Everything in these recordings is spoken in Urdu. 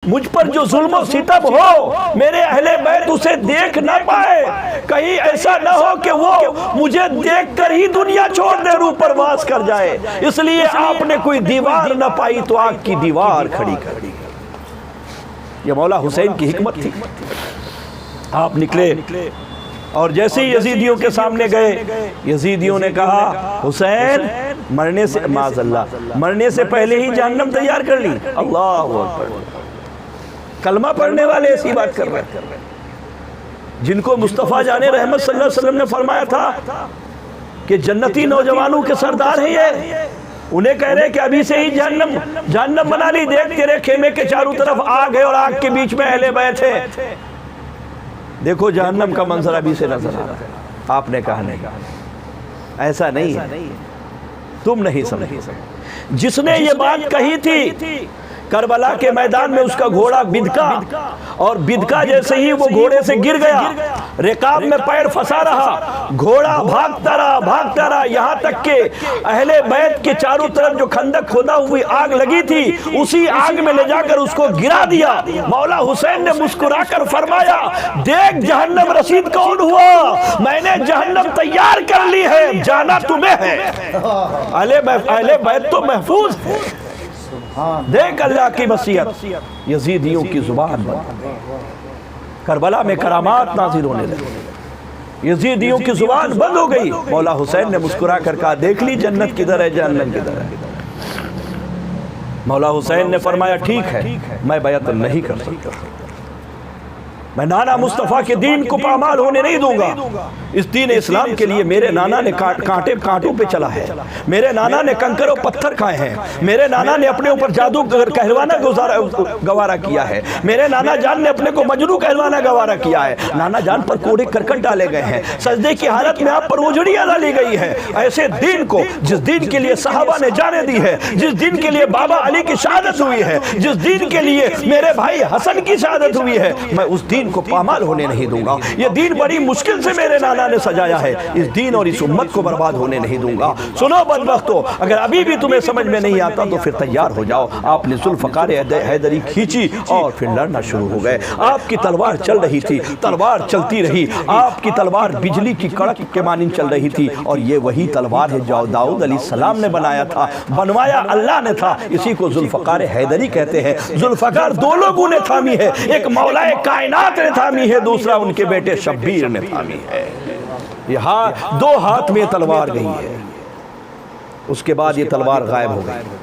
مجھ پر جو ظلم و ستم ہو میرے اہل بیت اسے دیکھ نہ پائے، کہیں ایسا نہ ہو کہ وہ مجھے دیکھ کر ہی دنیا چھوڑ دے، روح پرواز کر جائے، اس لیے آپ نے کوئی دیوار نہ پائی تو آگ کی دیوار کھڑی کر دی۔ یہ مولا حسین کی حکمت تھی۔ آپ نکلے اور جیسے ہی یزیدیوں کے سامنے گئے، یزیدیوں نے کہا حسین مرنے سے معاذ اللہ مرنے سے پہلے ہی جہنم تیار کر لی۔ اللہ اکبر، کلمہ پڑھنے والے ایسی بات کر رہے ہیں جن کو مصطفیٰ جان رحمت صلی اللہ علیہ وسلم نے فرمایا تھا کہ جنتی نوجوانوں کے سردار ہیں یہ، انہیں کہہ رہے کہ ابھی سے ہی جہنم بنا لی، دیکھ تیرے خیمے کے چاروں طرف آگ ہے اور آگ کے بیچ میں اہل بیت ہے، دیکھو جہنم کا منظر ابھی سے نظر آ رہا ہے۔ آپ نے کہا نہیں، ایسا نہیں ہے، تم نہیں سمجھے۔ جس نے یہ بات کہی تھی کربلا کے میدان میں اس کا گھوڑا بدکا، اور بدکا جیسے ہی وہ گھوڑے سے گر گیا، رکاب میں پیر پھنسا رہا، گھوڑا بھاگتا رہا یہاں تک کہ اہل بیت کے چاروں طرف جو خندق کھودا ہوئی آگ لگی تھی اسی آگ میں لے جا کر اس کو گرا دیا۔ مولا حسین نے مسکرا کر فرمایا دیکھ جہنم رسید کون ہوا، میں نے جہنم تیار کر لی ہے، جانا تمہیں ہے، اہل بیت تو محفوظ ہے۔ دیکھ اللہ کی وصیت یزیدیوں کی زبان بند، کربلا میں کرامات نازل ہونے لگے، یزیدیوں کی زبان بند ہو گئی۔ مولا حسین نے مسکرا کر کہا دیکھ لی جنت کدھر ہے، جہنم کدھر ہے۔ مولا حسین نے فرمایا ٹھیک ہے، میں بیعت نہیں کر سکتا، میں نانا مصطفیٰ کے دین کو پامال ہونے نہیں دوں گا۔ اس دین اسلام کے لیے میرے نانا نے کانٹوں پہ چلا ہے، میرے نانا نے کنکر و پتھر کھائے ہیں، میرے نانا نے اپنے اوپر جادو کہلوانا گوارا کیا ہے، میرے نانا جان نے اپنے کو مجنوں کہلوانا گوارا کیا ہے، نانا جان پر کوڑے کرکٹ ڈالے گئے ہیں، سجدے کی حالت میں آپ پر اجڑیاں ڈالی گئی ہے۔ ایسے دین کو جس دین کے لیے صحابہ نے جانیں دی ہے، جس دین کے لیے بابا علی کی شہادت ہوئی ہے، جس دین کے لیے میرے بھائی حسن کی شہادت ہوئی ہے، میں اس دین کو پامال ہونے نہیں دوں گا۔ یہ دین بڑی مشکل سے میرے نانا نے سجایا ہے، اس دین اور اس امت کو برباد ہونے نہیں دوں گا۔ سنو بدبختو، اگر ابھی بھی تمہیں سمجھ میں نہیں آتا تو پھر تیار ہو جاؤ۔ آپ نے ذوالفقار حیدری کھینچی اور پھر لڑنا شروع ہو گئے۔ آپ کی تلوار چل رہی تھی، تلوار چلتی رہی، آپ کی تلوار بجلی کی کڑک کے مانند چل رہی تھی، اور یہ وہی تلوار ہے جو داؤد علیہ السلام نے بنایا تھا، بنوایا اللہ نے تھا، اسی کو ذوالفقار حیدری کہتے ہیں۔ ذوالفقار دو لوگوں نے تھامی ہے، ایک مولا کائنات نے تھامی ہے، دوسرا ان کے بیٹے شبیر نے تھامی ہے۔ یہ دو ہاتھ میں تلوار گئی ہے، اس کے بعد یہ تلوار غائب ہو گئی۔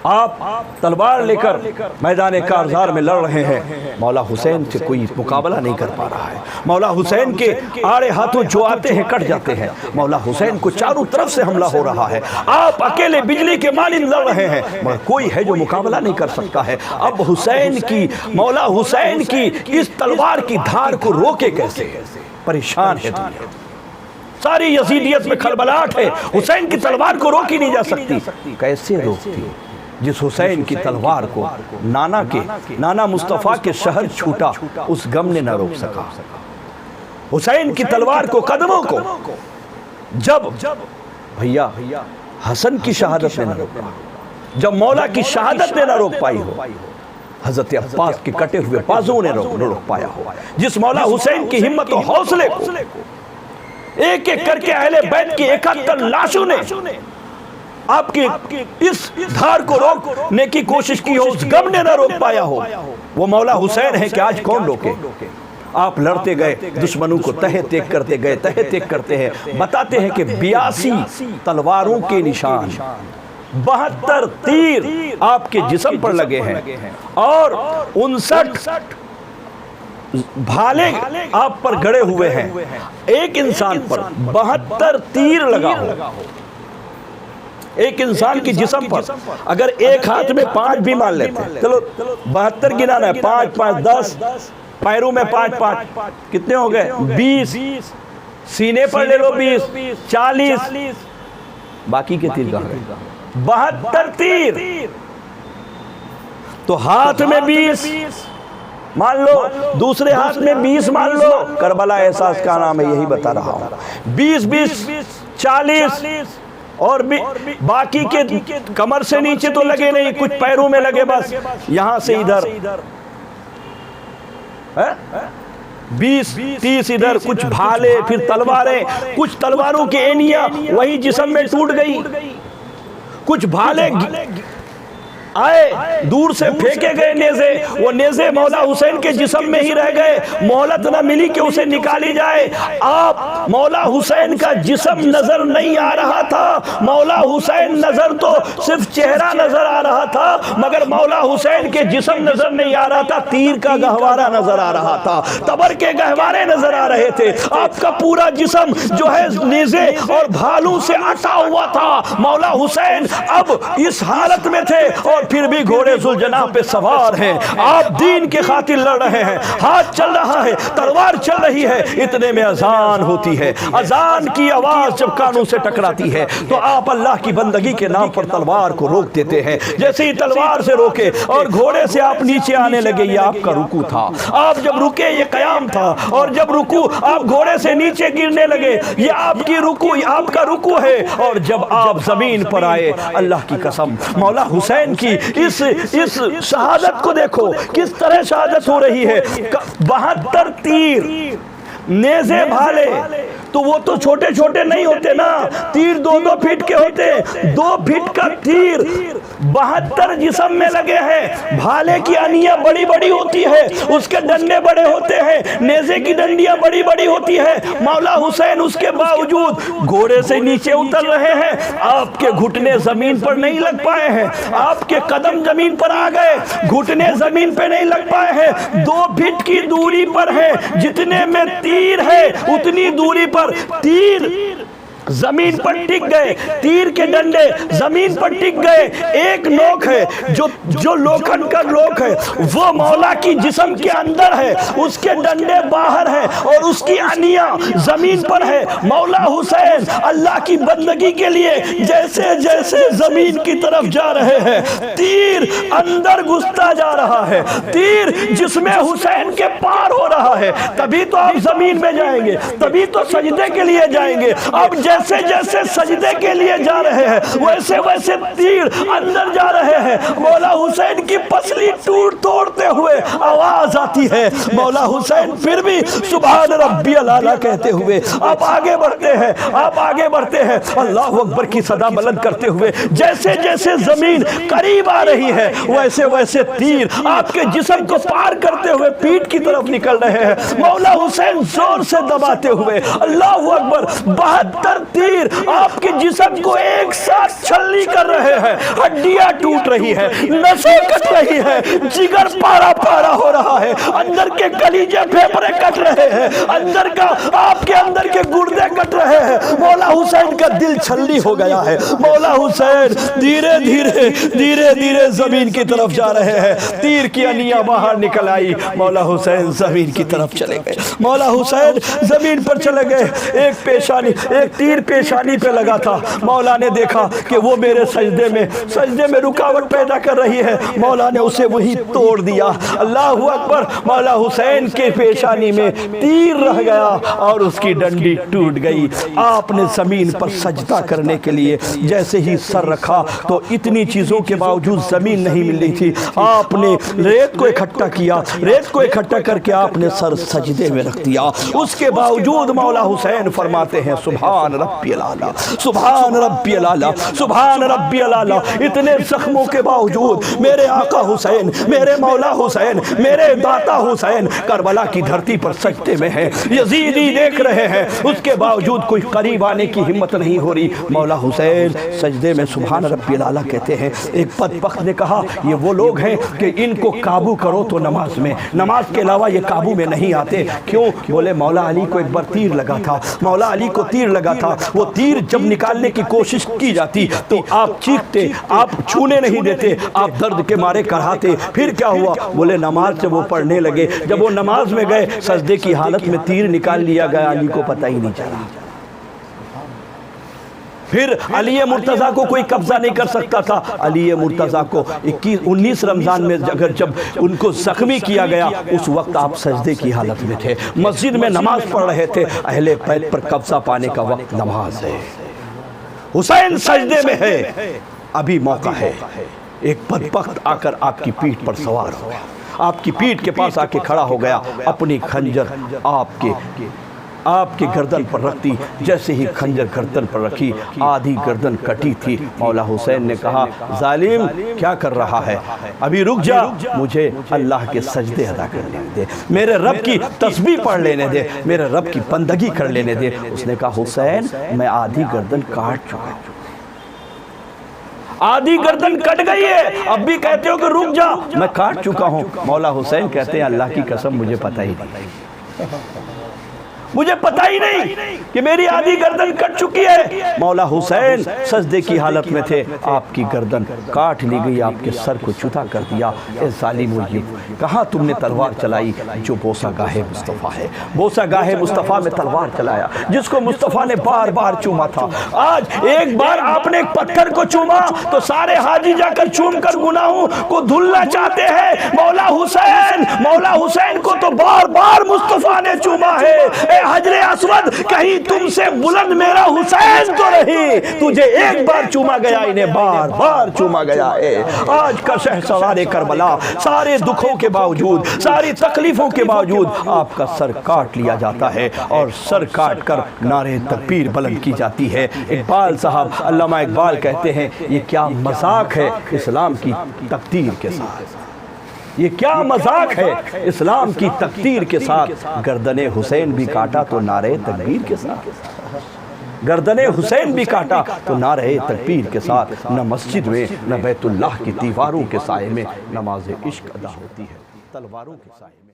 آپ تلوار لے کر میدان کارزار میں لڑ رہے ہیں، مولا حسین سے کوئی مقابلہ نہیں کر پا رہا ہے۔ مولا حسین کے آڑے ہاتھوں جو آتے ہیں کٹ جاتے ہیں، مولا حسین کو چاروں طرف سے حملہ ہو رہا ہے، آپ اکیلے بجلی کے مانند لڑ رہے ہیں، مگر کوئی ہے جو مقابلہ نہیں کر سکتا ہے۔ اب مولا حسین کی اس تلوار کی دھار کو روکے کیسے؟ پریشان ہے دنیا، ساری یزیدیت میں کھلبلاہٹ ہے، حسین کی تلوار کو روکی نہیں جا سکتی۔ کیسے روکتی؟ جس حسین کی تلوار کو نانا مصطفیٰ کے شہر چھوٹا، اس غم نے نہ روک سکا۔ حسین کی تلوار کو، قدموں کو جب بھیا حسن کی شہادت نے نہ روکا، جب مولا کی شہادت نے نہ روک پائی ہو، حضرت عباس کے کٹے ہوئے بازوں نے روک پایا ہو، جس مولا حسین کی ہمت و حوصلے کو ایک ایک کر کے اہل بیت کی 71 لاشوں نے آپ کی اس دھار کو روکنے کی کوشش کی ہو، اس غم نے نہ روک پایا ہو، وہ مولا حسین ہے کہ آج کون روکے؟ آپ لڑتے گئے، دشمنوں کو تہہ تیک کرتے گئے، تہہ تیک کرتے ہیں۔ بتاتے ہیں کہ 82 تلواروں کے نشان، 72 تیر آپ کے جسم پر لگے ہیں، اور 59 بھالے آپ پر گڑے ہوئے ہیں۔ ایک انسان پر 72 تیر لگا ہو، ایک انسان کی جسم پر اگر ایک ہاتھ میں 5 بھی مان لیتے ہیں، چلو 72 گنانا ہے، 5 5 10، پیروں میں 5 5 کتنے ہو گئے؟ 20، سینے پر لے لو 20، 40، باقی کے تیر کہاں گئے؟ 72 تیر، تو ہاتھ میں 20 مان لو، دوسرے ہاتھ میں 20 مان لو، کربلا احساس کا نام ہے، یہی بتا رہا ہوں۔ 20 20 40، اور باقی کے کمر سے نیچے تو لگے نہیں، کچھ پیروں میں لگے، بس یہاں سے ادھر 20-30 ادھر، کچھ بھالے، پھر تلواریں، کچھ تلواروں کی اینیاں وہی جسم میں ٹوٹ گئی، کچھ بھالے آئے دور سے پھینکے گئے نیزے، وہ نیزے مولا حسین کے جسم میں ہی رہ گئے، مہلت نہ ملی کہ اسے نکالی جائے۔ آپ مولا حسین کا جسم نظر نہیں آ رہا تھا، مولا حسین نظر تو صرف چہرہ نظر آ رہا تھا، مگر مولا حسین کے جسم نظر نہیں آ رہا تھا، تیر کا گہوارہ نظر آ رہا تھا، تبر کے گہوارے نظر آ رہے تھے۔ آپ کا پورا جسم جو ہے نیزے اور بھالوں سے اٹا ہوا تھا۔ مولا حسین اب اس حالت میں تھے اور پھر بھی گھوڑے ذوالجناح پہ سوار ہیں، آپ دین کے خاطر لڑ رہے ہیں، ہاتھ چل رہا ہے، تلوار چل رہی ہے، اتنے میں اذان ہوتی ہے۔ اذان کی آواز جب کانوں سے ٹکراتی ہے تو آپ اللہ کی بندگی کے نام پر تلوار کو روک دیتے ہیں۔ جیسے ہی تلوار سے روکے اور گھوڑے سے آپ نیچے آنے لگے، یہ آپ کا رکوع تھا۔ آپ جب رکے یہ قیام تھا، اور جب رکوع آپ گھوڑے سے نیچے گرنے لگے، یہ آپ کی رکوع، آپ کا رکوع ہے۔ اور جب آپ زمین پر آئے، اللہ کی قسم مولا حسین کی اس شہادت کو دیکھو کس طرح شہادت ہو رہی ہے۔ 72 تیر، نیزے بھالے، تو وہ تو چھوٹے چھوٹے نہیں ہوتے نا، تیر 2-2 فٹ کے ہوتے، 2 فٹ کا تیر 72 جسم میں لگے ہیں۔ بھالے کی انیاں بڑی بڑی ہوتی ہے، اس کے ڈنڈے بڑے ہوتے ہیں، نیزے کی ڈنڈیاں بڑی بڑی ہوتی ہے۔ مولا حسین اس کے باوجود گھوڑے سے نیچے اتر رہے ہیں، آپ کے گھٹنے زمین پر نہیں لگ پائے ہیں، آپ کے قدم زمین پر آ گئے، گھٹنے زمین پہ نہیں لگ پائے ہیں، 2 فٹ کی دوری پر ہے، جتنے میں تیر ہے اتنی دوری پر تیر زمین پر ٹک گئے، تیر کے ڈنڈے زمین پر ٹک گئے۔ ایک نوک ہے جو لوکھن کا نوک ہے، وہ مولا کی جسم کے اندر ہے، اس کے ڈنڈے باہر ہیں اور اس کی انیاں زمین پر ہے۔ مولا حسین اللہ کی بندگی کے لیے جیسے جیسے زمین کی طرف جا رہے ہیں، تیر اندر گھستا جا رہا ہے، تیر جسم حسین کے پار ہو رہا ہے۔ تبھی تو آپ زمین میں جائیں گے، تبھی تو سجدے کے لیے جائیں گے۔ اب جیسے جیسے سجدے کے لیے جا رہے ہیں، ویسے ویسے تیر اندر جا رہے ہیں۔ مولا حسین کی پسلی توڑتے ہوئے آواز آتی ہے، مولا حسین پھر بھی سبحان ربی الاعلیٰ کہتے ہوئے آپ آگے بڑھتے ہیں، آپ آگے بڑھتے ہیں، اللہ اکبر کی صدا بلند کرتے ہوئے۔ جیسے جیسے زمین قریب آ رہی ہے، ویسے ویسے تیر آپ کے جسم کو پار کرتے ہوئے پیٹھ کی طرف نکل رہے ہیں۔ مولا حسین زور سے دباتے ہوئے، اللہ اکبر، 72 تیر آپ کے جسم کو ایک ساتھ چھلنی کر رہے ہیں، ہڈیاں ٹوٹ رہی ہے، نسیں کٹ رہی ہے، جگر پارا پارا ہو رہا ہے، اندر کے کلیجے پھیپھڑے کٹ رہے ہیں، اندر کا آپ کے اندر کے گردے کٹ رہے ہیں۔ مولا حسین کا دل چھلنی ہو گیا ہے۔ مولا حسین دھیرے دھیرے دھیرے دھیرے زمین کی طرف جا رہے ہیں، تیر کی انیاں باہر نکل آئی، مولا حسین زمین کی طرف چلے گئے، مولا حسین زمین پر چلے گئے۔ ایک تیر پیشانی پہ لگا تھا، مولا نے دیکھا کہ وہ میرے سجدے میں رکاوٹ پیدا کر رہی ہے، مولا نے اسے وہی توڑ دیا۔ اللہ اکبر، مولا حسین کے پیشانی میں تیر رہ گیا اور اس کی ڈنڈی ٹوٹ گئی۔ آپ نے زمین پر سجدہ کرنے کے لیے جیسے ہی سر رکھا تو اتنی چیزوں کے باوجود زمین نہیں مل رہی تھی، آپ نے ریت کو اکٹھا کیا، ریت کو اکٹھا کر کے آپ نے سر سجدے میں رکھ دیا۔ اس کے باوجود مولا حسین فرماتے ہیں سبحان ربی الاعلیٰ، سبحان ربی الاعلیٰ، سبحان ربی الاعلیٰ۔ اتنے زخموں کے باوجود میرے آقا حسین، میرے مولا حسین، میرے داتا حسین کربلا کی دھرتی پر سجدے میں ہیں، یزیدی دیکھ رہے ہیں، اس کے باوجود کوئی قریب آنے کی ہمت نہیں ہو رہی۔ مولا حسین سجدے میں سبحان ربی الاعلیٰ کہتے ہیں۔ ایک بدبخت نے کہا یہ وہ لوگ ہیں کہ ان کو قابو کرو تو نماز میں، نماز کے علاوہ یہ قابو میں نہیں آتے۔ کیوں؟ بولے مولا علی کو ایک بار تیر لگا تھا، مولا علی کو تیر لگا تھا، وہ تیر جب نکالنے کی کوشش کی جاتی تو آپ چیختے، آپ چھونے نہیں دیتے، آپ درد کے مارے کراتے۔ پھر کیا ہوا؟ بولے نماز سے وہ پڑھنے لگے، جب وہ نماز میں گئے سجدے کی حالت میں تیر نکال لیا گیا، علی کو پتہ ہی نہیں چلا۔ پھر علی مرتضیٰ کو کوئی قبضہ نہیں کر سکتا تھا۔ علی مرتضیٰ کو 19 رمضان میں جب ان کو زخمی کیا گیا، اس وقت آپ سجدے کی حالت میں تھے، مسجد میں نماز پڑھ رہے تھے۔ اہل بیت پر قبضہ پانے کا وقت نماز ہے، حسین سجدے میں ہے، ابھی موقع ہے۔ ایک بدبخت آ کر آپ کی پیٹھ پر سوار ہو گیا، آپ کی پیٹھ کے پاس آ کے کھڑا ہو گیا، اپنی خنجر آپ کے گردن پر رکھتی، جیسے ہی خنجر گردن پر رکھی آدھی گردن کٹی تھی۔ مولا حسین نے کہا ظالم کیا کر رہا ہے، ابھی رک جا، مجھے اللہ کے سجدے ادا کر لینے دے، میرے رب کی تسبیح پڑھ لینے دے، میرے رب کی بندگی کر لینے دے۔ اس نے کہا حسین میں آدھی گردن کاٹ چکا ہوں، آدھی گردن کٹ گئی ہے، اب بھی کہتے ہو کہ رک جا، میں کاٹ چکا ہوں۔ مولا حسین کہتے ہیں اللہ کی قسم مجھے پتہ ہی نہیں، مجھے پتہ ہی نہیں کہ میری آدھی گردن کٹ چکی ہے۔ مولا حسین سجدے کی حالت میں تھے، آپ کی گردن کاٹ لی گئی، آپ کے سر کو چھوٹا کر دیا۔ اے ظالمو، یہ کہاں تم نے تلوار چلائی جو بوسہ گاہ مصطفیٰ ہے، بوسہ گاہ مصطفیٰ میں تلوار چلایا جس کو مصطفیٰ نے بار بار چوما تھا۔ آج ایک بار آپ نے ایک پتھر کو چوما تو سارے حاجی جا کر چوم کر گناہوں کو دھلنا چاہتے ہیں۔ مولا حسین کو تو بار بار مصطفیٰ نے چوما ہے۔ اے حجر اسود، کہیں تم سے بلند میرا حسین تو نہیں، تجھے ایک بار چوما گیا، انہیں بار بار چوما گیا ہے۔ آج کا شہسوار کربلا سارے دکھوں کے باوجود، ساری تکلیفوں کے باوجود آپ کا سر کاٹ لیا جاتا ہے اور سر کاٹ کر نعرہ تکبیر بلند کی جاتی ہے۔ اقبال صاحب، علامہ اقبال کہتے ہیں یہ کیا مذاق ہے اسلام کی تقدیر کے ساتھ، یہ کیا مذاق ہے اسلام کی تقدیر کے ساتھ۔ گردن حسین بھی کاٹا تو نعرہ تکبیر کے ساتھ، گردن حسین بھی کاٹا تو نعرہ تکبیر کے ساتھ۔ نہ مسجد میں نہ بیت اللہ کی دیواروں کے سائے میں نماز عشق ادا ہوتی ہے، تلواروں کے سائے میں۔